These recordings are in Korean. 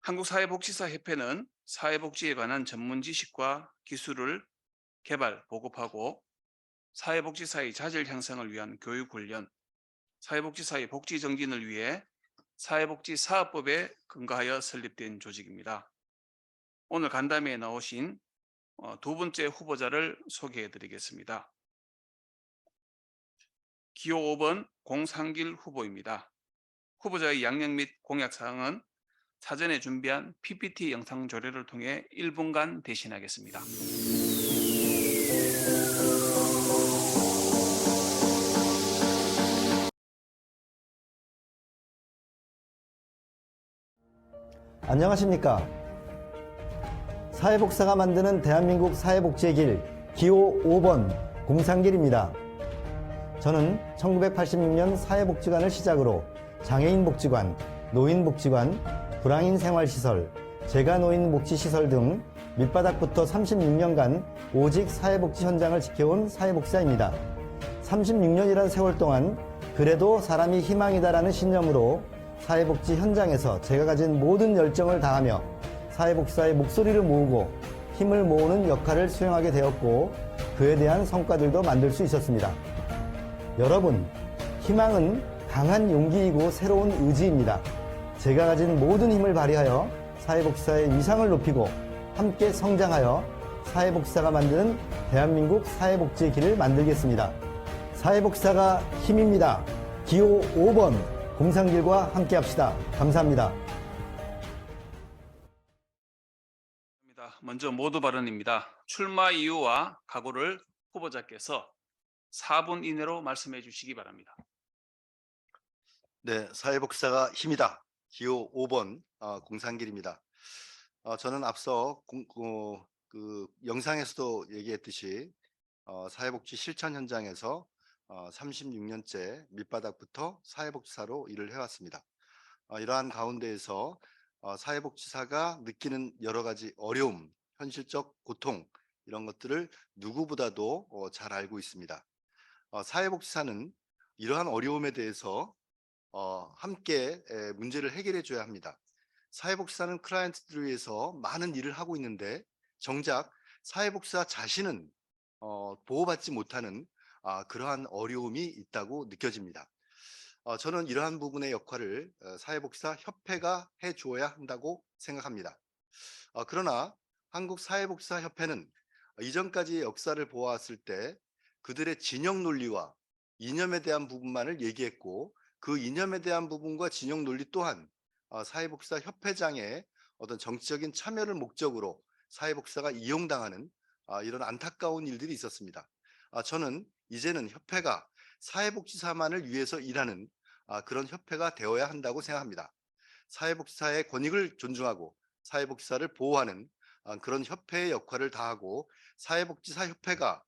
한국사회복지사협회는 사회복지에 관한 전문 지식과 기술을 개발, 보급하고 사회복지사의 자질 향상을 위한 교육 훈련, 사회복지사의 복지 정진을 위해 사회복지사업법에 근거하여 설립된 조직입니다. 오늘 간담회에 나오신 두 번째 후보자를 소개해 드리겠습니다. 기호 5번 공상길 후보입니다. 후보자의 양력 및 공약 사항은 사전에 준비한 PPT 영상 조례를 통해 1분간 대신하겠습니다. 안녕하십니까. 사회복사가 만드는 대한민국 사회복지의 길 기호 5번 공상길입니다. 저는 1986년 사회복지관을 시작으로 장애인복지관, 노인복지관, 불황인생활시설, 재가노인복지시설 등 밑바닥부터 36년간 오직 사회복지 현장을 지켜온 사회복지사입니다. 36년이란 세월 동안 그래도 사람이 희망이다라는 신념으로 사회복지 현장에서 제가 가진 모든 열정을 다하며 사회복지사의 목소리를 모으고 힘을 모으는 역할을 수행하게 되었고 그에 대한 성과들도 만들 수 있었습니다. 여러분, 희망은 강한 용기이고 새로운 의지입니다. 제가 가진 모든 힘을 발휘하여 사회복지사의 위상을 높이고 함께 성장하여 사회복지사가 만드는 대한민국 사회복지의 길을 만들겠습니다. 사회복지사가 힘입니다. 기호 5번 공상길과 함께 합시다. 감사합니다. 먼저 모두 발언입니다. 출마 이유와 각오를 후보자께서 4분 이내로 말씀해 주시기 바랍니다. 네, 사회복지사가 힘이다. 기호 5번 공상길입니다. 저는 앞서 그 영상에서도 얘기했듯이 사회복지 실천 현장에서 36년째 밑바닥부터 사회복지사로 일을 해왔습니다. 이러한 가운데에서 사회복지사가 느끼는 여러 가지 어려움, 현실적 고통 이런 것들을 누구보다도 잘 알고 있습니다. 사회복지사는 이러한 어려움에 대해서 함께 문제를 해결해 줘야 합니다. 사회복지사는 클라이언트들을 위해서 많은 일을 하고 있는데 정작 사회복지사 자신은 보호받지 못하는 그러한 어려움이 있다고 느껴집니다. 저는 이러한 부분의 역할을 사회복지사 협회가 해주어야 한다고 생각합니다. 그러나 한국사회복지사협회는 이전까지의 역사를 보아왔을 때 그들의 진영 논리와 이념에 대한 부분만을 얘기했고 그 이념에 대한 부분과 진영 논리 또한 사회복지사 협회장의 어떤 정치적인 참여를 목적으로 사회복지사가 이용당하는 이런 안타까운 일들이 있었습니다. 저는 이제는 협회가 사회복지사만을 위해서 일하는 그런 협회가 되어야 한다고 생각합니다. 사회복지사의 권익을 존중하고 사회복지사를 보호하는 그런 협회의 역할을 다하고 사회복지사 협회가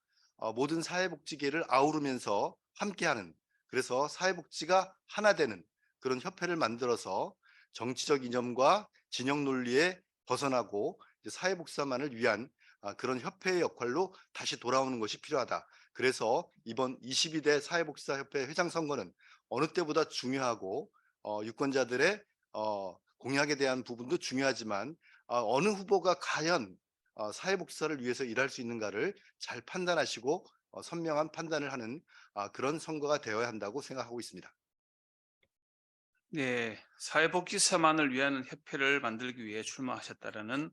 모든 사회복지계를 아우르면서 함께하는, 그래서 사회복지가 하나 되는 그런 협회를 만들어서 정치적 이념과 진영 논리에 벗어나고 사회복지사만을 위한 그런 협회의 역할로 다시 돌아오는 것이 필요하다. 그래서 이번 22대 사회복지사협회 회장 선거는 어느 때보다 중요하고 유권자들의 공약에 대한 부분도 중요하지만 어느 후보가 과연 사회복지사를 위해서 일할 수 있는가를 잘 판단하시고 선명한 판단을 하는 그런 선거가 되어야 한다고 생각하고 있습니다. 네, 사회복지사만을 위한 협회를 만들기 위해 출마하셨다라는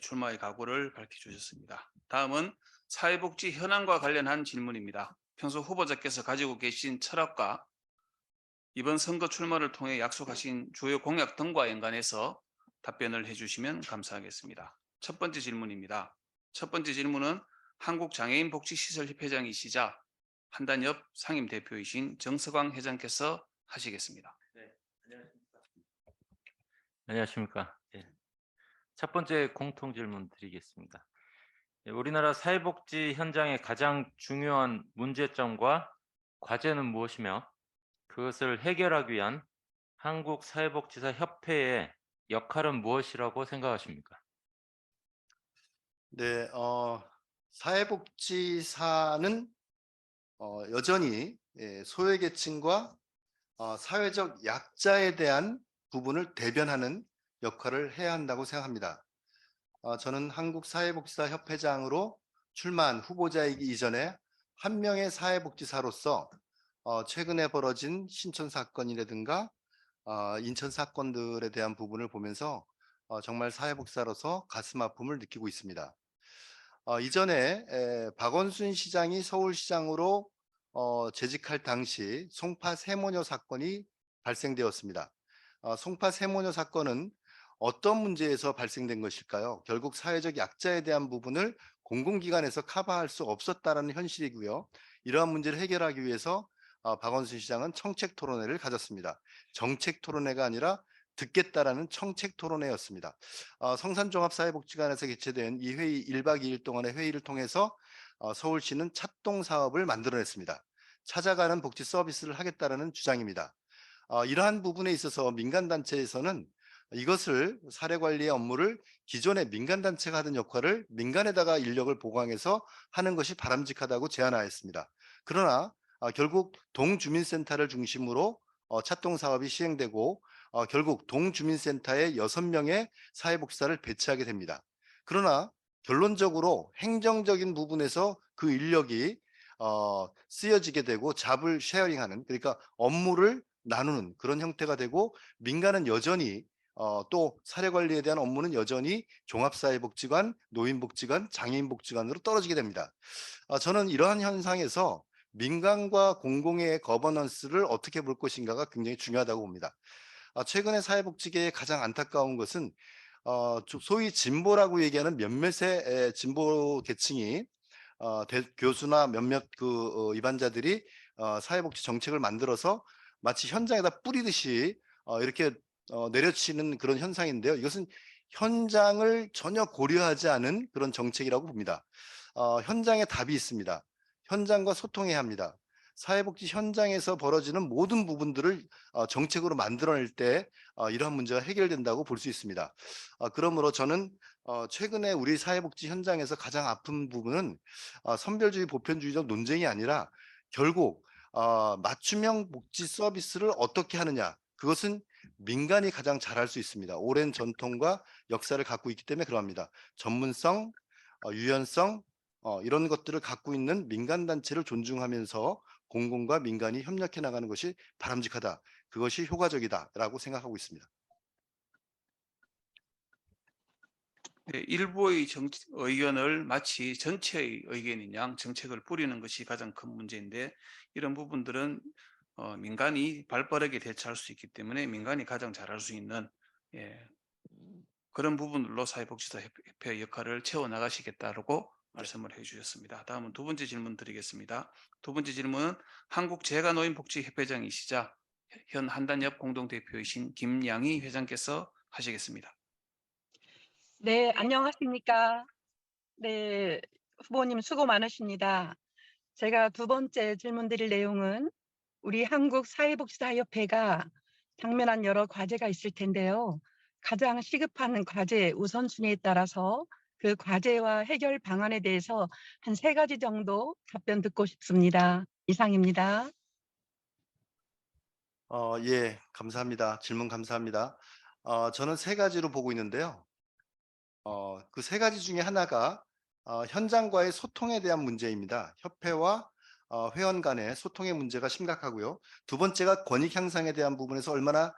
출마의 각오를 밝혀주셨습니다. 다음은 사회복지 현안과 관련한 질문입니다. 평소 후보자께서 가지고 계신 철학과 이번 선거 출마를 통해 약속하신 주요 공약 등과 연관해서 답변을 해주시면 감사하겠습니다. 첫 번째 질문입니다. 첫 번째 질문은 한국장애인복지시설협회장이시자 한단협 상임대표이신 정석광 회장께서 하시겠습니다. 네, 안녕하십니까. 예. 첫 번째 공통 질문 드리겠습니다. 예, 우리나라 사회복지 현장의 가장 중요한 문제점과 과제는 무엇이며 그것을 해결하기 위한 한국사회복지사 협회의 역할은 무엇이라고 생각하십니까? 네, 사회복지사는 여전히 소외계층과 사회적 약자에 대한 부분을 대변하는 역할을 해야 한다고 생각합니다. 저는 한국사회복지사 협회장으로 출마한 후보자이기 이전에 한 명의 사회복지사로서 최근에 벌어진 신촌 사건이라든가 인천 사건들에 대한 부분을 보면서 정말 사회복지사로서 가슴 아픔을 느끼고 있습니다. 이전에 박원순 시장이 서울시장으로 재직할 당시 송파 세모녀 사건이 발생되었습니다. 송파 세모녀 사건은 어떤 문제에서 발생된 것일까요? 결국 사회적 약자에 대한 부분을 공공기관에서 커버할 수 없었다는 현실이고요. 이러한 문제를 해결하기 위해서 박원순 시장은 청책 토론회를 가졌습니다. 정책 토론회가 아니라 듣겠다라는 청책 토론회였습니다. 성산종합사회복지관에서 개최된 이 회의 1박 2일 동안의 회의를 통해서 서울시는 찻동 사업을 만들어냈습니다. 찾아가는 복지 서비스를 하겠다라는 주장입니다. 이러한 부분에 있어서 민간단체에서는 이것을 사례관리의 업무를 기존의 민간단체가 하던 역할을 민간에다가 인력을 보강해서 하는 것이 바람직하다고 제안하였습니다. 그러나 결국 동주민센터를 중심으로 찻동 사업이 시행되고 결국 동주민센터에 6명의 사회복지사를 배치하게 됩니다. 그러나 결론적으로 행정적인 부분에서 그 인력이 쓰여지게 되고 잡을 쉐어링하는, 그러니까 업무를 나누는 그런 형태가 되고, 민간은 여전히 또 사례관리에 대한 업무는 여전히 종합사회복지관, 노인복지관, 장애인복지관으로 떨어지게 됩니다. 저는 이러한 현상에서 민간과 공공의 거버넌스를 어떻게 볼 것인가가 굉장히 중요하다고 봅니다. 최근에 사회복지계의 가장 안타까운 것은 소위 진보라고 얘기하는 몇몇의 진보 계층이 교수나 몇몇 입안자들이 사회복지 정책을 만들어서 마치 현장에다 뿌리듯이 이렇게 내려치는 그런 현상인데요. 이것은 현장을 전혀 고려하지 않은 그런 정책이라고 봅니다. 현장에 답이 있습니다. 현장과 소통해야 합니다. 사회복지 현장에서 벌어지는 모든 부분들을 정책으로 만들어낼 때 이러한 문제가 해결된다고 볼 수 있습니다. 그러므로 저는 최근에 우리 사회복지 현장에서 가장 아픈 부분은 선별주의 보편주의적 논쟁이 아니라 결국 맞춤형 복지 서비스를 어떻게 하느냐, 그것은 민간이 가장 잘할 수 있습니다. 오랜 전통과 역사를 갖고 있기 때문에 그러합니다. 전문성, 유연성 이런 것들을 갖고 있는 민간단체를 존중하면서 공공과 민간이 협력해 나가는 것이 바람직하다. 그것이 효과적이다라고 생각하고 있습니다. 네, 일부의 의견을 마치 전체의 의견인 양 정책을 뿌리는 것이 가장 큰 문제인데, 이런 부분들은 민간이 발빠르게 대처할 수 있기 때문에 민간이 가장 잘할 수 있는 그런 부분들로 사회복지사 협회의 역할을 채워나가시겠다고 말씀을 해주셨습니다. 다음은 두 번째 질문 드리겠습니다. 두 번째 질문은 한국재가노인복지협회장이시자 현 한단협 공동대표이신 김양희 회장께서 하시겠습니다. 네, 안녕하십니까. 네, 후보님 수고 많으십니다. 제가 두 번째 질문 드릴 내용은 우리 한국사회복지사협회가 당면한 여러 과제가 있을 텐데요. 가장 시급한 과제 우선순위에 따라서 그 과제와 해결 방안에 대해서 한 3가지 정도 답변 듣고 싶습니다. 이상입니다. 예, 감사합니다. 질문 감사합니다. 저는 3가지로 보고 있는데요. 그 3가지 중에 하나가 현장과의 소통에 대한 문제입니다. 협회와 회원 간의 소통의 문제가 심각하고요. 두 번째가 권익 향상에 대한 부분에서 얼마나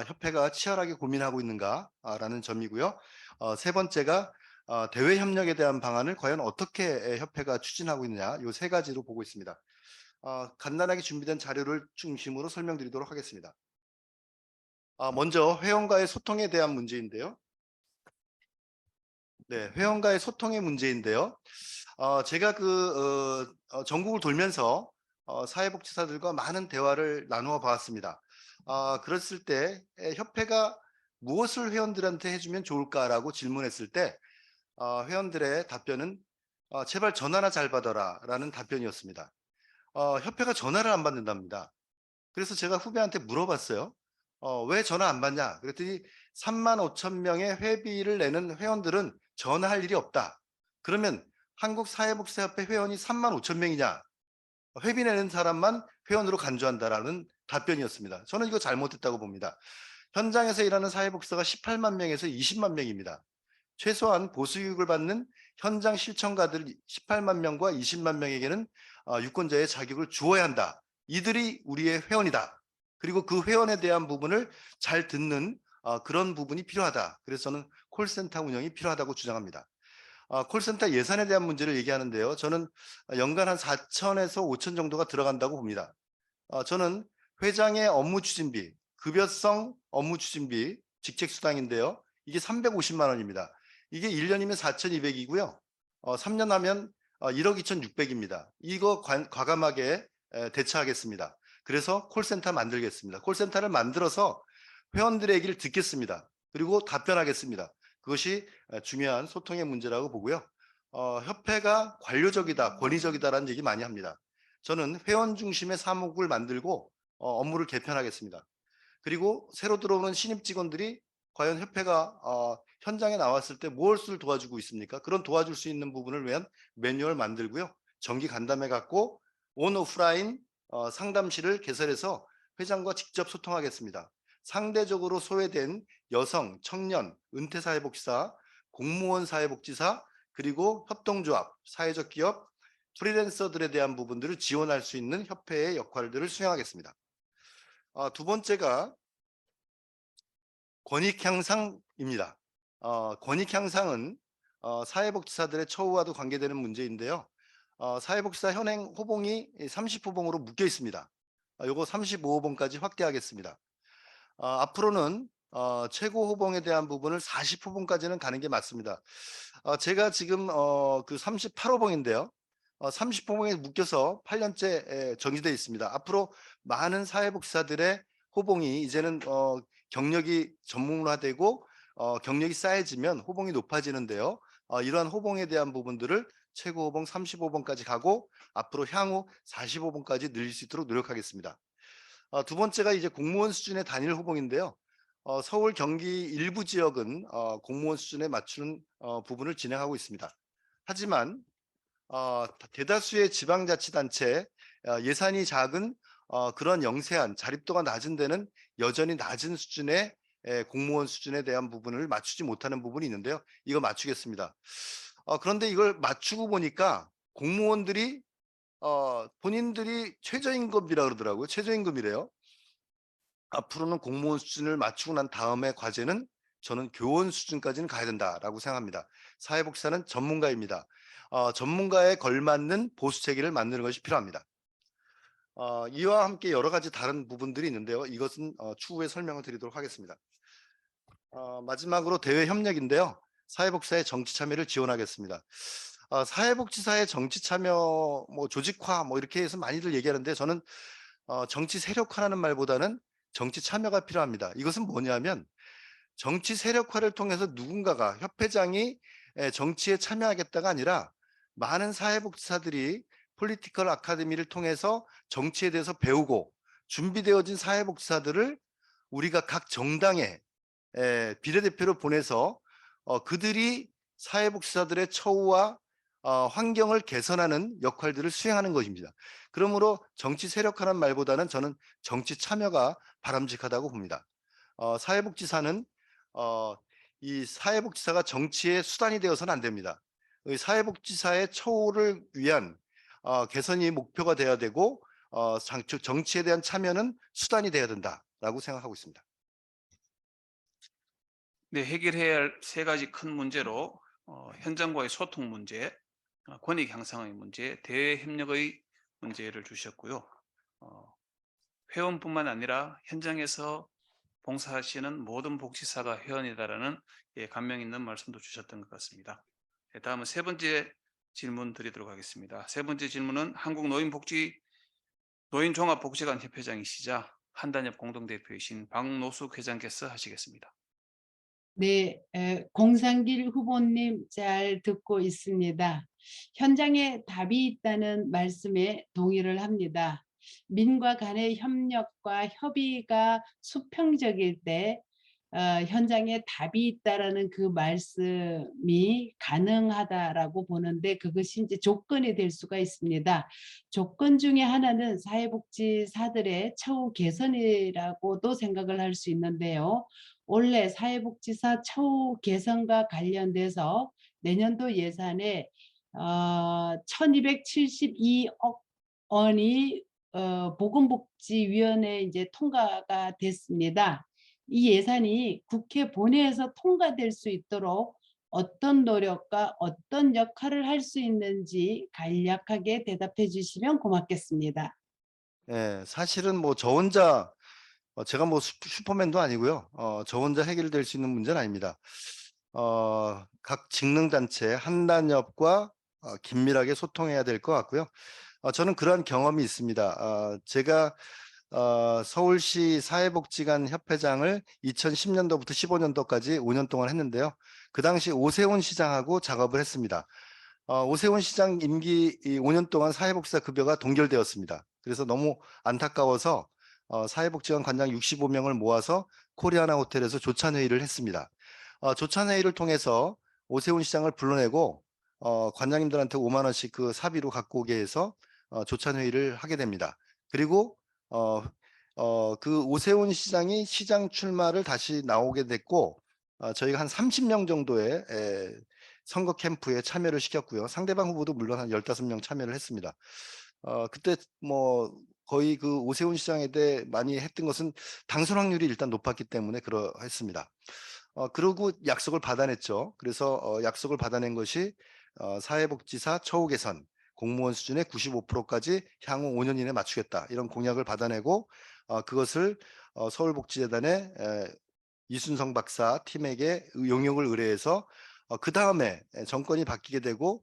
협회가 치열하게 고민하고 있는가라는 점이고요. 세 번째가 대외 협력에 대한 방안을 과연 어떻게 협회가 추진하고 있느냐, 이 3가지로 보고 있습니다. 간단하게 준비된 자료를 중심으로 설명드리도록 하겠습니다. 먼저 회원과의 소통에 대한 문제인데요. 네, 회원과의 소통의 문제인데요. 제가 전국을 돌면서 사회복지사들과 많은 대화를 나누어 봤습니다. 그랬을 때 협회가 무엇을 회원들한테 해주면 좋을까라고 질문했을 때 회원들의 답변은 제발 전화나 잘 받아라 라는 답변이었습니다. 협회가 전화를 안 받는답니다. 그래서 제가 후배한테 물어봤어요. 왜 전화 안 받냐? 그랬더니 35,000명의 회비를 내는 회원들은 전화할 일이 없다. 그러면 한국사회복지사협회 회원이 35,000명이냐? 회비 내는 사람만 회원으로 간주한다라는 답변이었습니다. 저는 이거 잘못했다고 봅니다. 현장에서 일하는 사회복지사가 18만 명에서 20만 명입니다. 최소한 보수교육을 받는 현장 실천가들 18만 명과 20만 명에게는 유권자의 자격을 주어야 한다. 이들이 우리의 회원이다. 그리고 그 회원에 대한 부분을 잘 듣는 그런 부분이 필요하다. 그래서 저는 콜센터 운영이 필요하다고 주장합니다. 콜센터 예산에 대한 문제를 얘기하는데요. 저는 연간 한 4천에서 5천 정도가 들어간다고 봅니다. 저는 회장의 업무 추진비, 급여성 업무 추진비, 직책수당인데요. 이게 350만 원입니다. 이게 1년이면 4,200이고요. 3년 하면 1억 2,600입니다. 이거 과감하게 대처하겠습니다. 그래서 콜센터 만들겠습니다. 콜센터를 만들어서 회원들의 얘기를 듣겠습니다. 그리고 답변하겠습니다. 그것이 중요한 소통의 문제라고 보고요. 협회가 관료적이다, 권위적이다라는 얘기 많이 합니다. 저는 회원 중심의 사무국을 만들고 업무를 개편하겠습니다. 그리고 새로 들어오는 신입 직원들이 과연 협회가 현장에 나왔을 때 무엇을 도와주고 있습니까? 그런 도와줄 수 있는 부분을 위한 매뉴얼 만들고요. 정기 간담회 갖고 온 오프라인 상담실을 개설해서 회장과 직접 소통하겠습니다. 상대적으로 소외된 여성, 청년, 은퇴사회복지사, 공무원 사회복지사, 그리고 협동조합, 사회적 기업, 프리랜서들에 대한 부분들을 지원할 수 있는 협회의 역할들을 수행하겠습니다. 두 번째가 권익 향상입니다. 권익 향상은 사회복지사들의 처우와도 관계되는 문제인데요. 사회복지사 현행 호봉이 30호봉으로 묶여 있습니다. 요거 35호봉까지 확대하겠습니다. 앞으로는 최고 호봉에 대한 부분을 40호봉까지는 가는 게 맞습니다. 제가 지금 그 38호봉인데요. 30호봉에 묶여서 8년째 정지되어 있습니다. 앞으로 많은 사회복지사들의 호봉이 이제는 경력이 전문화되고 경력이 쌓여지면 호봉이 높아지는데요. 이러한 호봉에 대한 부분들을 최고 호봉 35봉까지 가고 앞으로 향후 45봉까지 늘릴 수 있도록 노력하겠습니다. 두 번째가 이제 공무원 수준의 단일 호봉인데요. 서울, 경기 일부 지역은 공무원 수준에 맞추는 부분을 진행하고 있습니다. 하지만 대다수의 지방자치단체 예산이 작은 그런 영세한 자립도가 낮은 데는 여전히 낮은 수준의 공무원 수준에 대한 부분을 맞추지 못하는 부분이 있는데요. 이거 맞추겠습니다. 그런데 이걸 맞추고 보니까 공무원들이 본인들이 최저임금이라 그러더라고요. 최저임금이래요. 앞으로는 공무원 수준을 맞추고 난 다음에 과제는 저는 교원 수준까지는 가야 된다라고 생각합니다. 사회복지사는 전문가입니다. 전문가에 걸맞는 보수 체계를 만드는 것이 필요합니다. 이와 함께 여러 가지 다른 부분들이 있는데요. 이것은 추후에 설명을 드리도록 하겠습니다. 마지막으로 대외 협력인데요. 사회복지사의 정치 참여를 지원하겠습니다. 사회복지사의 정치 참여, 뭐 조직화, 뭐 이렇게 해서 많이들 얘기하는데 저는 정치 세력화라는 말보다는 정치 참여가 필요합니다. 이것은 뭐냐면 정치 세력화를 통해서 누군가가 협회장이 정치에 참여하겠다가 아니라 많은 사회복지사들이 폴리티컬 아카데미를 통해서 정치에 대해서 배우고 준비되어진 사회복지사들을 우리가 각 정당에 비례대표로 보내서 그들이 사회복지사들의 처우와 환경을 개선하는 역할들을 수행하는 것입니다. 그러므로 정치 세력화라는 말보다는 저는 정치 참여가 바람직하다고 봅니다. 사회복지사는 이 사회복지사가 정치의 수단이 되어서는 안 됩니다. 사회복지사의 처우를 위한 개선이 목표가 돼야 되고 정치에 대한 참여는 수단이 돼야 된다라고 생각하고 있습니다. 네, 해결해야 할 세 가지 큰 문제로 현장과의 소통 문제, 권익 향상의 문제, 대외 협력의 문제를 주셨고요. 회원뿐만 아니라 현장에서 봉사하시는 모든 복지사가 회원이다라는 감명 있는 말씀도 주셨던 것 같습니다. 다음은 세 번째 질문 드리도록 하겠습니다. 세 번째 질문은 노인종합복지관 협회장이시자 한단협 공동대표이신 박노숙 회장께서 하시겠습니다. 네, 공상길 후보님 잘 듣고 있습니다. 현장에 답이 있다는 말씀에 동의를 합니다. 민과 간의 협력과 협의가 수평적일 때 현장에 답이 있다라는 그 말씀이 가능하다라고 보는데 그것이 이제 조건이 될 수가 있습니다. 조건 중에 하나는 사회복지사들의 처우 개선이라고도 생각을 할 수 있는데요. 원래 사회복지사 처우 개선과 관련돼서 내년도 예산에 1272억 원이 보건복지위원회에 이제 통과가 됐습니다. 이 예산이 국회 본회에서 통과될 수 있도록 어떤 노력과 어떤 역할을 할 수 있는지 간략하게 대답해 주시면 고맙겠습니다. 예, 사실은 뭐 저 혼자 제가 뭐 슈퍼맨도 아니고요. 저 혼자 해결될 수 있는 문제는 아닙니다. 각 직능단체 한단협과 긴밀하게 소통해야 될 것 같고요. 저는 그러한 경험이 있습니다. 제가 서울시 사회복지관 협회장을 2010년도부터 15년도까지 5년 동안 했는데요. 그 당시 오세훈 시장하고 작업을 했습니다. 오세훈 시장 임기 5년 동안 사회복지사 급여가 동결되었습니다. 그래서 너무 안타까워서 사회복지관 관장 65명을 모아서 코리아나 호텔에서 조찬회의를 했습니다. 조찬회의를 통해서 오세훈 시장을 불러내고 관장님들한테 5만 원씩 그 사비로 갖고 오게 해서 조찬회의를 하게 됩니다. 그리고 그 오세훈 시장이 시장 출마를 다시 나오게 됐고 저희가 한 30명 정도의 선거 캠프에 참여를 시켰고요. 상대방 후보도 물론 한 15명 참여를 했습니다. 그때 뭐 거의 그 오세훈 시장에 대해 많이 했던 것은 당선 확률이 일단 높았기 때문에 그러했습니다. 그러고 약속을 받아냈죠. 그래서 약속을 받아낸 것이 사회복지사 처우 개선, 공무원 수준의 95%까지 향후 5년 이내에 맞추겠다. 이런 공약을 받아내고 그것을 서울복지재단의 이순성 박사 팀에게 용역을 의뢰해서 그 다음에 정권이 바뀌게 되고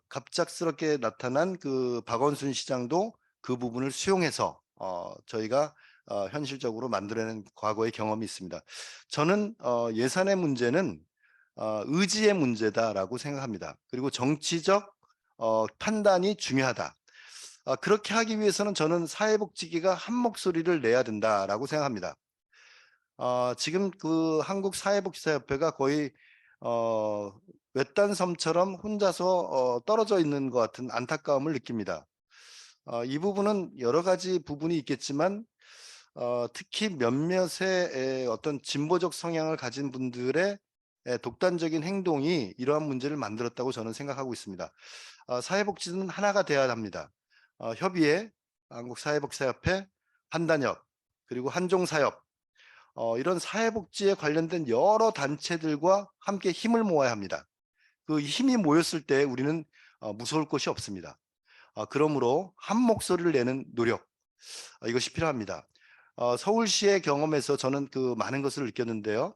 갑작스럽게 나타난 그 박원순 시장도 그 부분을 수용해서 저희가 현실적으로 만들어낸 과거의 경험이 있습니다. 저는 예산의 문제는 의지의 문제다라고 생각합니다. 그리고 정치적 판단이 중요하다. 그렇게 하기 위해서는 저는 사회복지계가 한 목소리를 내야 된다라고 생각합니다. 지금 그 한국사회복지사협회가 거의 외딴 섬처럼 혼자서 떨어져 있는 것 같은 안타까움을 느낍니다. 이 부분은 여러 가지 부분이 있겠지만 특히 몇몇의 어떤 진보적 성향을 가진 분들의 독단적인 행동이 이러한 문제를 만들었다고 저는 생각하고 있습니다. 사회복지는 하나가 돼야 합니다. 협의회, 한국사회복지사협회, 한단협, 그리고 한종사협 이런 사회복지에 관련된 여러 단체들과 함께 힘을 모아야 합니다. 그 힘이 모였을 때 우리는 무서울 것이 없습니다. 그러므로 한 목소리를 내는 노력 이것이 필요합니다. 서울시의 경험에서 저는 그 많은 것을 느꼈는데요.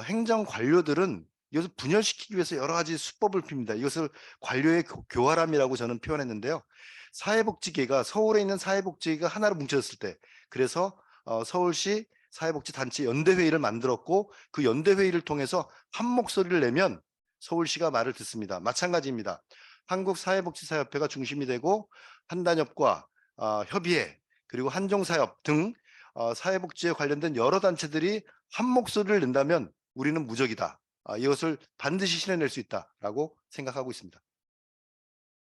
행정 관료들은 이것을 분열시키기 위해서 여러 가지 수법을 핍니다. 이것을 관료의 교활함이라고 저는 표현했는데요. 사회복지계가 서울에 있는 사회복지계가 하나로 뭉쳐졌을 때 그래서 서울시 사회복지단체 연대회의를 만들었고 그 연대회의를 통해서 한 목소리를 내면 서울시가 말을 듣습니다. 마찬가지입니다. 한국사회복지사협회가 중심이 되고 한단협과 협의회 그리고 한종사협 등 사회복지에 관련된 여러 단체들이 한 목소리를 낸다면 우리는 무적이다. 이것을 반드시 실현낼 수 있다라고 생각하고 있습니다.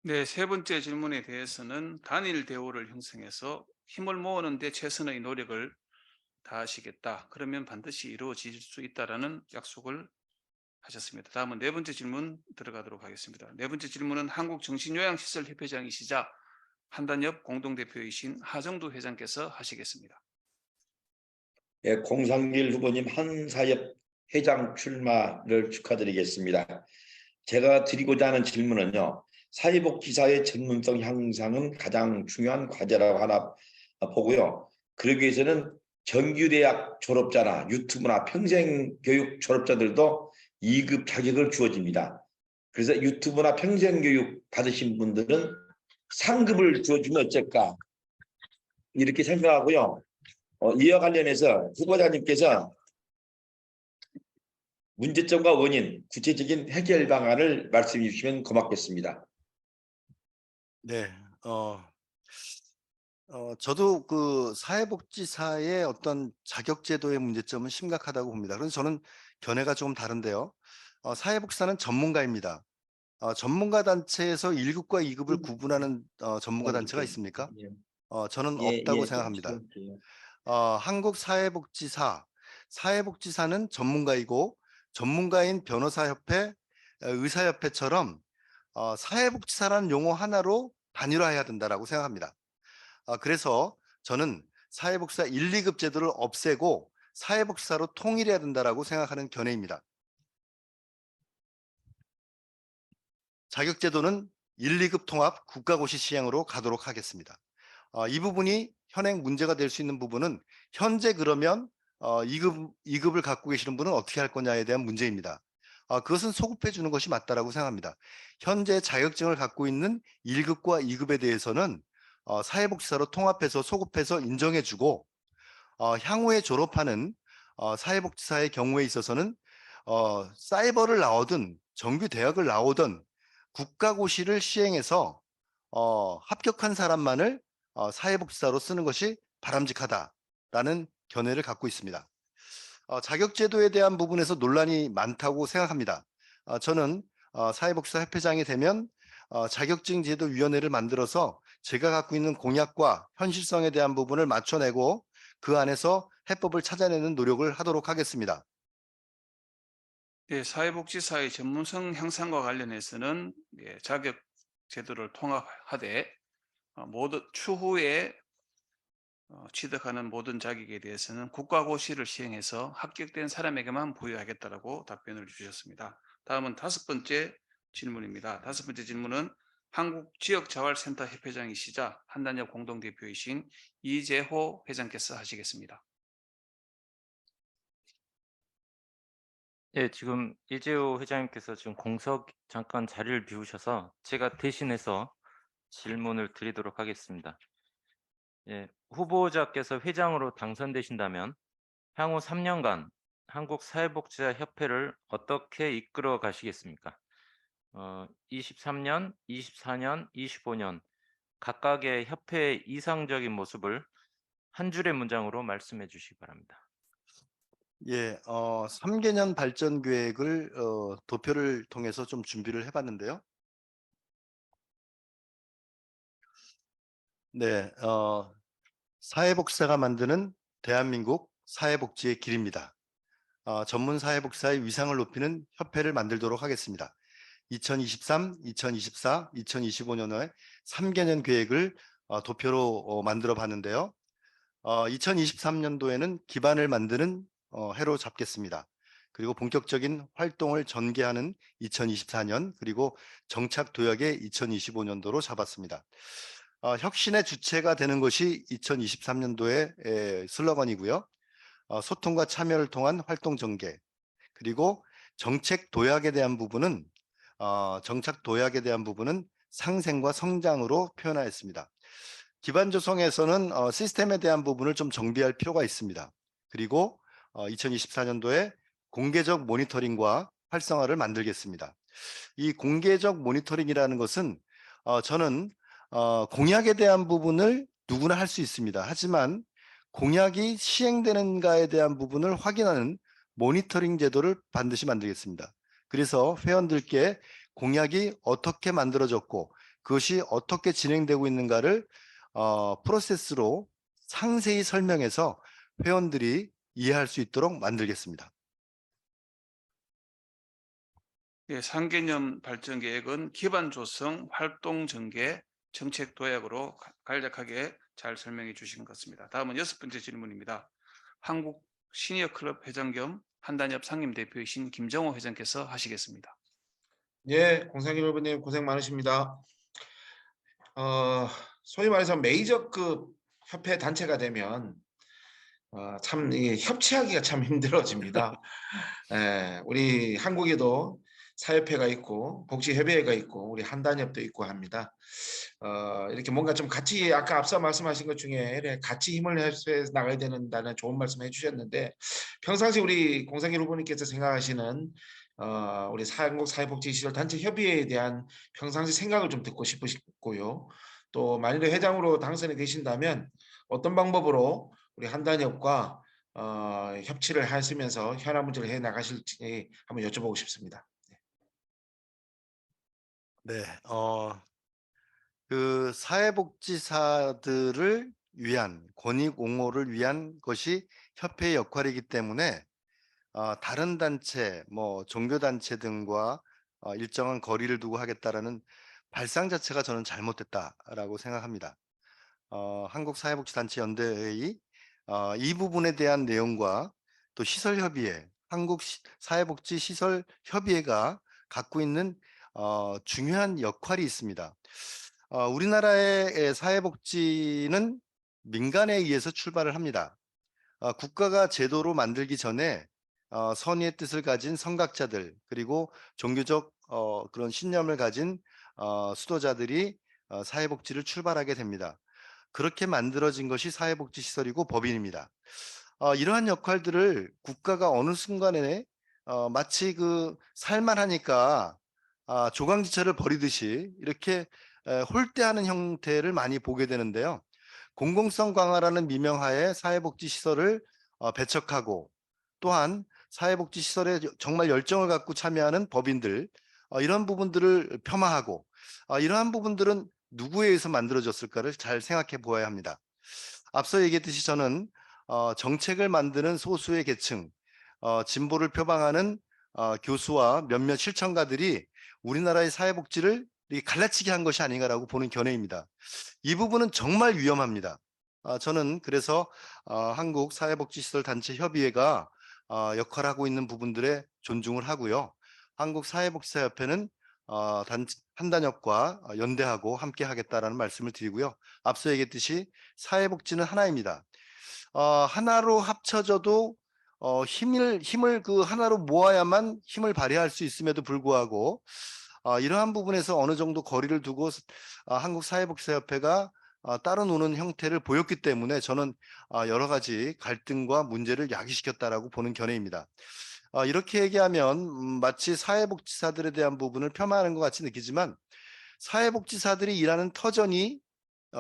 네, 세 번째 질문에 대해서는 단일 대우를 형성해서 힘을 모으는 데 최선의 노력을 다하시겠다. 그러면 반드시 이루어질 수 있다라는 약속을 하셨습니다. 다음은 네 번째 질문 들어가도록 하겠습니다. 네 번째 질문은 한국정신요양시설협회장이시자 한단협 공동대표이신 하정두 회장께서 하시겠습니다. 예, 공상길 후보님 한사협 회장 출마를 축하드리겠습니다. 제가 드리고자 하는 질문은요. 사회복지사의 전문성 향상은 가장 중요한 과제라고 하나 보고요. 그러기 위해서는 정규대학 졸업자나 유튜브나 평생교육 졸업자들도 2급 자격을 주어집니다. 그래서 유튜브나 평생교육 받으신 분들은 상급을 주어주면 어쩔까 이렇게 생각하고요. 이와 관련해서 후보자님께서 문제점과 원인, 구체적인 해결 방안을 말씀해 주시면 고맙겠습니다. 네, 저도 그 사회복지사의 어떤 자격제도의 문제점은 심각하다고 봅니다. 그래서 저는 견해가 조금 다른데요. 사회복지사는 전문가입니다. 전문가 단체에서 1급과 2급을 구분하는 전문가 단체가 있습니까? 저는 없다고 생각합니다. 한국 사회복지사는 전문가이고 전문가인 변호사협회, 의사협회처럼 사회복지사라는 용어 하나로 단일화해야 된다라고 생각합니다. 그래서 저는 사회복지사 1, 2급 제도를 없애고 사회복지사로 통일해야 된다라고 생각하는 견해입니다. 자격제도는 1, 2급 통합 국가고시 시행으로 가도록 하겠습니다. 이 부분이 현행 문제가 될 수 있는 부분은 현재 그러면 2급을 갖고 계시는 분은 어떻게 할 거냐에 대한 문제입니다. 그것은 소급해 주는 것이 맞다라고 생각합니다. 현재 자격증을 갖고 있는 1급과 2급에 대해서는 사회복지사로 통합해서 소급해서 인정해 주고 향후에 졸업하는 사회복지사의 경우에 있어서는 사이버를 나오든 정규 대학을 나오든 국가고시를 시행해서 합격한 사람만을 사회복지사로 쓰는 것이 바람직하다라는 견해를 갖고 있습니다. 자격제도에 대한 부분에서 논란이 많다고 생각합니다. 저는 사회복지사 협회장이 되면 자격증제도위원회를 만들어서 제가 갖고 있는 공약과 현실성에 대한 부분을 맞춰내고 그 안에서 해법을 찾아내는 노력을 하도록 하겠습니다. 예, 사회복지사의 전문성 향상과 관련해서는 자격 제도를 통합하되 모든 추후에 취득하는 모든 자격에 대해서는 국가고시를 시행해서 합격된 사람에게만 부여하겠다라고 답변을 주셨습니다. 다음은 5번째 질문입니다. 5번째 질문은 한국지역자활센터 협회장이시자 한단협 공동대표이신 이재호 회장께서 하시겠습니다. 예, 지금 이재호 회장님께서 지금 공석 잠깐 자리를 비우셔서 제가 대신해서 질문을 드리도록 하겠습니다. 예, 후보자께서 회장으로 당선되신다면 향후 3년간 한국사회복지사 협회를 어떻게 이끌어 가시겠습니까? 23년, 24년, 25년 각각의 협회의 이상적인 모습을 한 줄의 문장으로 말씀해 주시기 바랍니다. 예, 3개년 발전 계획을 도표를 통해서 좀 준비를 해봤는데요. 네, 사회복지사가 만드는 대한민국 사회복지의 길입니다. 전문 사회복지사의 위상을 높이는 협회를 만들도록 하겠습니다. 2023, 2024, 2025년에 3개년 계획을 도표로 만들어 봤는데요. 2023년도에는 기반을 만드는 해로 잡겠습니다. 그리고 본격적인 활동을 전개하는 2024년 그리고 정착 도약의 2025년도로 잡았습니다. 혁신의 주체가 되는 것이 2023년도의 슬로건이고요. 소통과 참여를 통한 활동 전개 그리고 정책 도약에 대한 부분은 정착 도약에 대한 부분은 상생과 성장으로 표현하였습니다. 기반 조성에서는 시스템에 대한 부분을 좀 정비할 필요가 있습니다. 그리고 2024년도에 공개적 모니터링과 활성화를 만들겠습니다. 이 공개적 모니터링이라는 것은 저는 공약에 대한 부분을 누구나 할 수 있습니다. 하지만 공약이 시행되는가에 대한 부분을 확인하는 모니터링 제도를 반드시 만들겠습니다. 그래서 회원들께 공약이 어떻게 만들어졌고 그것이 어떻게 진행되고 있는가를 프로세스로 상세히 설명해서 회원들이 이해할 수 있도록 만들겠습니다. 예, 3개년 발전 계획은 기반 조성, 활동 전개, 정책 도약으로 간략하게 잘 설명해 주신 것 같습니다. 다음은 6번째 질문입니다. 한국 시니어 클럽 회장 겸 한단협 상임대표이신 김정호 회장께서 하시겠습니다. 예, 공상길 후보님 고생 많으십니다. 소위 말해서 메이저급 협회 단체가 되면 참 협치하기가 참 힘들어집니다. 우리 한국에도 사협회가 있고 복지협의회가 있고 우리 한단협도 있고 합니다. 이렇게 뭔가 좀 같이 아까 앞서 말씀하신 것 중에 같이 힘을 합해서 나가야 된다는 좋은 말씀 해주셨는데 평상시 우리 공상길 후보님께서 생각하시는 우리 한국 사회복지시설 단체 협의회에 대한 평상시 생각을 좀 듣고 싶으시고요. 또 만일에 회장으로 당선이 되신다면 어떤 방법으로 우리 한단협과 협치를 하시면서 현안 문제를 해 나가실지 한번 여쭤보고 싶습니다. 네, 그 사회복지사들을 위한 권익 옹호를 위한 것이 협회의 역할이기 때문에 다른 단체, 뭐 종교 단체 등과 일정한 거리를 두고 하겠다라는 발상 자체가 저는 잘못됐다라고 생각합니다. 한국사회복지단체연대회의 이 부분에 대한 내용과 또 시설협의회, 한국사회복지시설협의회가 갖고 있는 중요한 역할이 있습니다. 우리나라의 사회복지는 민간에 의해서 출발을 합니다. 국가가 제도로 만들기 전에 선의의 뜻을 가진 선각자들 그리고 종교적 그런 신념을 가진 수도자들이 사회복지를 출발하게 됩니다. 그렇게 만들어진 것이 사회복지시설이고 법인입니다. 이러한 역할들을 국가가 어느 순간에 마치 그 살만하니까 조강지처를 버리듯이 이렇게 홀대하는 형태를 많이 보게 되는데요. 공공성 강화라는 미명하에 사회복지시설을 배척하고 또한 사회복지시설에 정말 열정을 갖고 참여하는 법인들 이런 부분들을 폄하하고 이러한 부분들은 누구에 의해서 만들어졌을까를 잘 생각해 보아야 합니다. 앞서 얘기했듯이 저는 정책을 만드는 소수의 계층, 진보를 표방하는 교수와 몇몇 실천가들이 우리나라의 사회복지를 이렇게 갈라치게 한 것이 아닌가라고 보는 견해입니다. 이 부분은 정말 위험합니다. 저는 그래서 한국사회복지시설단체협의회가 역할하고 있는 부분들에 존중을 하고요. 한국사회복지사협회는 한단협과 연대하고 함께 하겠다라는 말씀을 드리고요. 앞서 얘기했듯이 사회복지는 하나입니다. 하나로 합쳐져도 힘을 그 하나로 모아야만 힘을 발휘할 수 있음에도 불구하고 이러한 부분에서 어느 정도 거리를 두고 한국사회복지사협회가 따로 노는 형태를 보였기 때문에 저는 여러 가지 갈등과 문제를 야기시켰다라고 보는 견해입니다. 이렇게 얘기하면 마치 사회복지사들에 대한 부분을 폄하하는 것 같이 느끼지만 사회복지사들이 일하는 터전이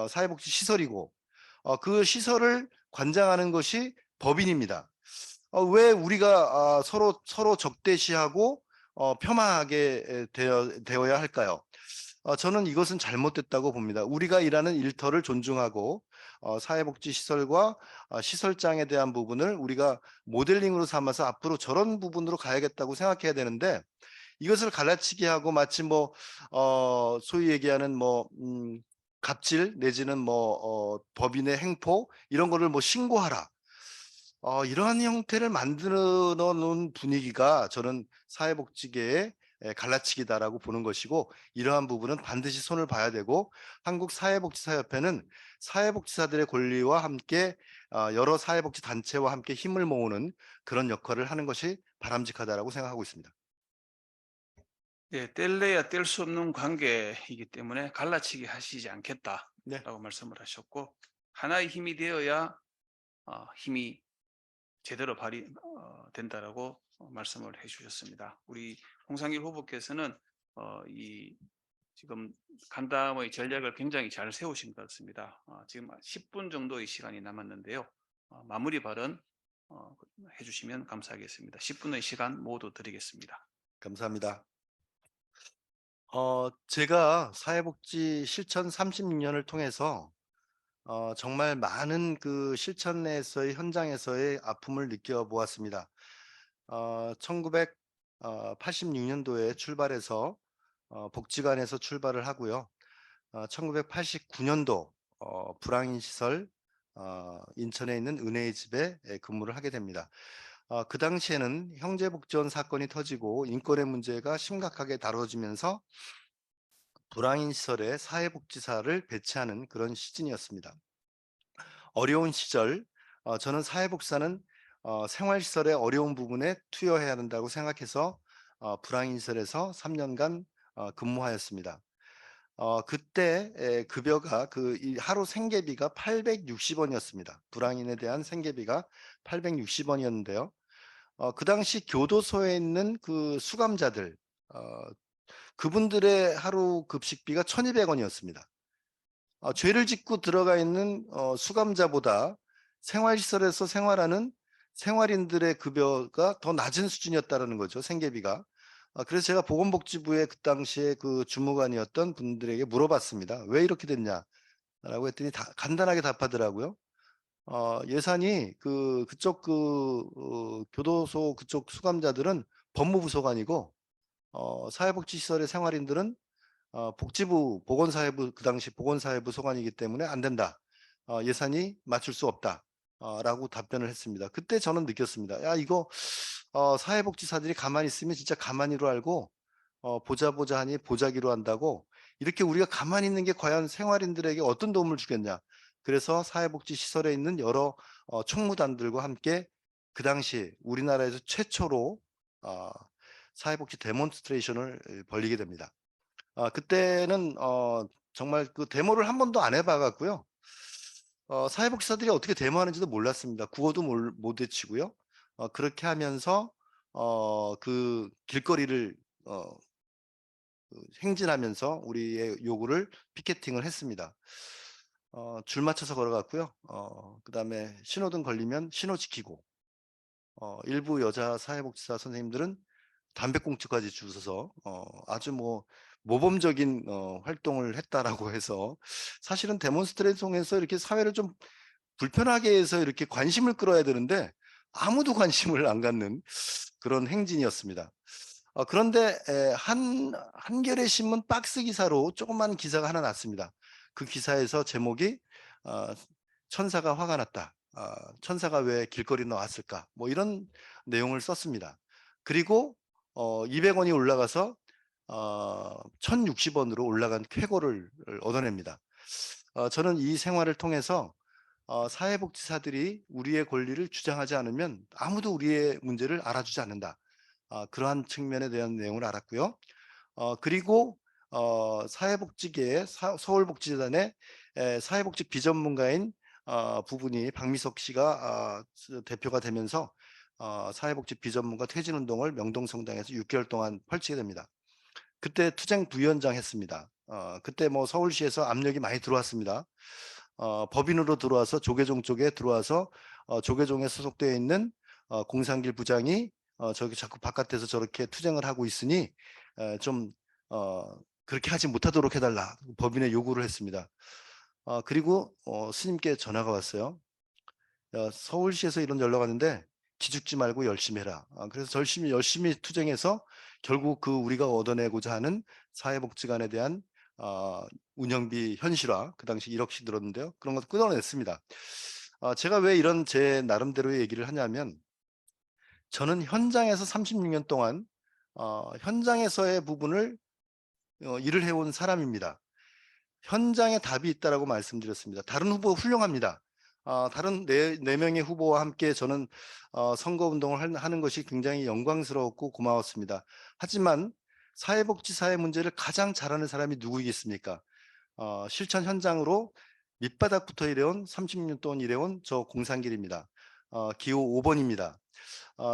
사회복지시설이고 그 시설을 관장하는 것이 법인입니다. 왜 우리가 서로 적대시하고 폄하하게 되어야 할까요? 저는 이것은 잘못됐다고 봅니다. 우리가 일하는 일터를 존중하고 사회복지시설과 시설장에 대한 부분을 우리가 모델링으로 삼아서 앞으로 저런 부분으로 가야겠다고 생각해야 되는데 이것을 갈라치기 하고 마치 뭐 소위 얘기하는 뭐 갑질 내지는 뭐 법인의 행포 이런 거를 뭐 신고하라. 이러한 형태를 만들어 놓은 분위기가 저는 사회복지계의 갈라치기다라고 보는 것이고 이러한 부분은 반드시 손을 봐야 되고 한국사회복지사협회는 사회복지사들의 권리와 함께 여러 사회복지 단체와 함께 힘을 모으는 그런 역할을 하는 것이 바람직하다라고 생각하고 있습니다. 네, 뗄래야 뗄 수 없는 관계이기 때문에 갈라치기 하시지 않겠다라고 네. 말씀을 하셨고 하나의 힘이 되어야 힘이 제대로 발휘된다라고 말씀을 해주셨습니다. 우리 홍상길 후보께서는 이 지금 간담회 전략을 굉장히 잘 세우신 것 같습니다. 지금 10분 정도의 시간이 남았는데요. 마무리 발언 해주시면 감사하겠습니다. 10분의 시간 모두 드리겠습니다. 감사합니다. 제가 사회복지 실천 36년을 통해서 정말 많은 그 실천에서의 현장에서의 아픔을 느껴보았습니다. 1986년도에 출발해서 복지관에서 출발을 하고요. 1989년도 불황인 시설 인천에 있는 은혜의 집에 근무를 하게 됩니다. 그 당시에는 형제복지원 사건이 터지고 인권의 문제가 심각하게 다뤄지면서 불황인 시설에 사회복지사를 배치하는 그런 시즌이었습니다. 어려운 시절 저는 사회복지사는 생활시설의 어려운 부분에 투여해야 한다고 생각해서 불황인 시설에서 3년간 근무하였습니다. 그때 급여가 하루 생계비가 860원이었습니다. 불황인에 대한 생계비가 860원이었는데요. 그 당시 교도소에 있는 그 수감자들 그분들의 하루 급식비가 1,200원이었습니다. 죄를 짓고 들어가 있는 수감자보다 생활시설에서 생활하는 생활인들의 급여가 더 낮은 수준이었다는 거죠, 생계비가. 그래서 제가 보건복지부에 그 당시에 그 주무관이었던 분들에게 물어봤습니다. 왜 이렇게 됐냐라고 했더니 간단하게 답하더라고요. 예산이 그쪽 교도소 그쪽 수감자들은 법무부 소관이고 사회복지시설의 생활인들은 복지부 보건사회부 그 당시 보건사회부 소관이기 때문에 안 된다. 예산이 맞출 수 없다. 라고 답변을 했습니다. 그때 저는 느꼈습니다. 야, 이거 사회복지사들이 가만히 있으면 진짜 가만히로 알고 보자 하니 보자기로 한다고, 이렇게 우리가 가만히 있는 게 과연 생활인들에게 어떤 도움을 주겠냐. 그래서 사회복지시설에 있는 여러 총무단들과 함께 그 당시 우리나라에서 최초로 사회복지 데몬스트레이션을 벌리게 됩니다. 그때는 정말 그 데모를 한 번도 안 해봐갖고요. 사회복지사들이 어떻게 데모하는지도 몰랐습니다. 구호도 못 외치고요. 그렇게 하면서 그 길거리를 행진하면서 우리의 요구를 피켓팅을 했습니다. 줄 맞춰서 걸어갔고요. 그다음에 신호등 걸리면 신호 지키고, 일부 여자 사회복지사 선생님들은 담배꽁초까지 주워서 아주 뭐 모범적인 활동을 했다라고 해서, 사실은 데몬스트레이션을 통해서 이렇게 사회를 좀 불편하게 해서 이렇게 관심을 끌어야 되는데 아무도 관심을 안 갖는 그런 행진이었습니다. 그런데 한겨레 신문 박스 기사로 조그만 기사가 하나 났습니다. 그 기사에서 제목이 천사가 화가 났다. 천사가 왜 길거리 나왔을까? 뭐 이런 내용을 썼습니다. 그리고 200원이 올라가서 1060원으로 올라간 쾌거를 얻어냅니다. 저는 이 생활을 통해서 사회복지사들이 우리의 권리를 주장하지 않으면 아무도 우리의 문제를 알아주지 않는다. 그러한 측면에 대한 내용을 알았고요. 그리고 사회복지계의 서울복지재단의 사회복지 비전문가인 부분이 박미석 씨가 대표가 되면서 사회복지 비전문가 퇴진운동을 명동성당에서 6개월 동안 펼치게 됩니다. 그때 투쟁 부위원장 했습니다. 그때 뭐 서울시에서 압력이 많이 들어왔습니다. 법인으로 들어와서 조계종 쪽에 들어와서 조계종에 소속되어 있는 공상길 부장이 저기 자꾸 바깥에서 저렇게 투쟁을 하고 있으니 좀 그렇게 하지 못하도록 해달라, 법인에 요구를 했습니다. 그리고 스님께 전화가 왔어요. 서울시에서 이런 연락 왔는데 기죽지 말고 열심히 해라. 그래서 열심히 투쟁해서 결국 그 우리가 얻어내고자 하는 사회복지관에 대한 운영비 현실화, 그 당시 1억씩 들었는데요. 그런 것도 끊어냈습니다. 제가 왜 이런 제 나름대로의 얘기를 하냐면, 저는 현장에서 36년 동안 현장에서의 부분을 일을 해온 사람입니다. 현장에 답이 있다라고 말씀드렸습니다. 다른 후보 훌륭합니다. 다른 네 명의 후보와 함께 저는 선거운동을 하는 것이 굉장히 영광스러웠고 고마웠습니다. 하지만 사회복지사의 문제를 가장 잘하는 사람이 누구이겠습니까? 실천 현장으로 밑바닥부터 일해온 30년 동안 일해온 저 공상길입니다. 기호 5번입니다.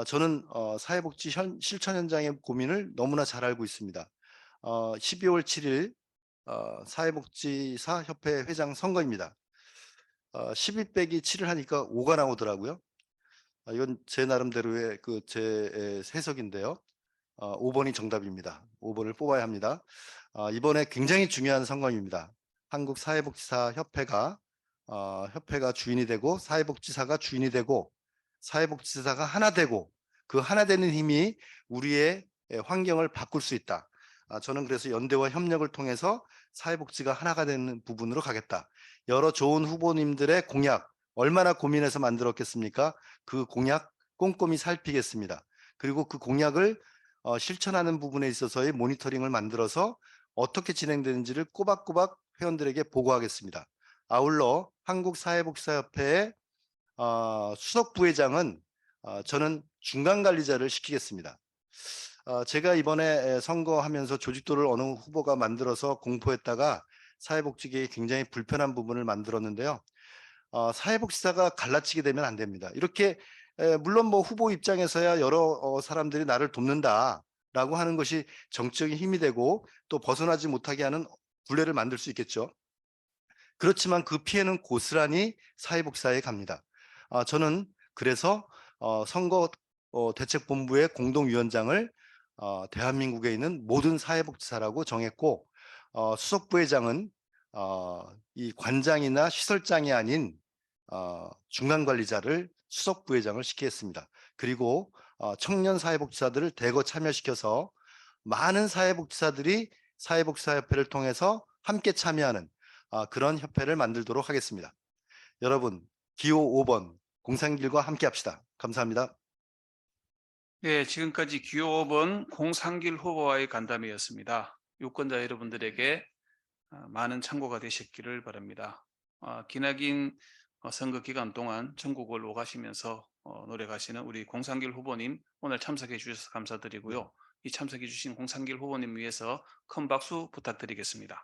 저는 사회복지 실천 현장의 고민을 너무나 잘 알고 있습니다. 12월 7일 사회복지사 협회 회장 선거입니다. 12 빼기 7을 하니까 5가 나오더라고요. 이건 제 나름대로의 제 해석인데요. 5번이 정답입니다. 5번을 뽑아야 합니다. 이번에 굉장히 중요한 선거입니다. 한국 사회복지사 협회가 협회가 주인이 되고 사회복지사가 주인이 되고 사회복지사가 하나 되고, 그 하나 되는 힘이 우리의 환경을 바꿀 수 있다. 저는 그래서 연대와 협력을 통해서 사회복지가 하나가 되는 부분으로 가겠다. 여러 좋은 후보님들의 공약 얼마나 고민해서 만들었겠습니까? 그 공약 꼼꼼히 살피겠습니다. 그리고 그 공약을 실천하는 부분에 있어서의 모니터링을 만들어서 어떻게 진행되는지를 꼬박꼬박 회원들에게 보고하겠습니다. 아울러 한국사회복지사협회의 수석 부회장은 저는 중간관리자를 시키겠습니다. 제가 이번에 선거하면서 조직도를 어느 후보가 만들어서 공포했다가 사회복지계에 굉장히 불편한 부분을 만들었는데요. 사회복지사가 갈라치게 되면 안 됩니다. 이렇게 물론 뭐 후보 입장에서야 여러 사람들이 나를 돕는다라고 하는 것이 정치적인 힘이 되고 또 벗어나지 못하게 하는 굴레를 만들 수 있겠죠. 그렇지만 그 피해는 고스란히 사회복지사에 갑니다. 저는 그래서 선거 대책본부의 공동위원장을 대한민국에 있는 모든 사회복지사라고 정했고, 수석부회장은 이 관장이나 시설장이 아닌 중간관리자를 수석부회장을 시키겠습니다. 그리고 청년 사회복지사들을 대거 참여시켜서 많은 사회복지사들이 사회복지사협회를 통해서 함께 참여하는 그런 협회를 만들도록 하겠습니다. 여러분, 기호 5번 공산길과 함께 합시다. 감사합니다. 네, 지금까지 기호 5번 공상길 후보와의 간담회였습니다. 유권자 여러분들에게 많은 참고가 되셨기를 바랍니다. 기나긴 선거 기간 동안 전국을 오가시면서 노력하시는 우리 공상길 후보님 오늘 참석해 주셔서 감사드리고요. 이 참석해 주신 공상길 후보님 위해서 큰 박수 부탁드리겠습니다.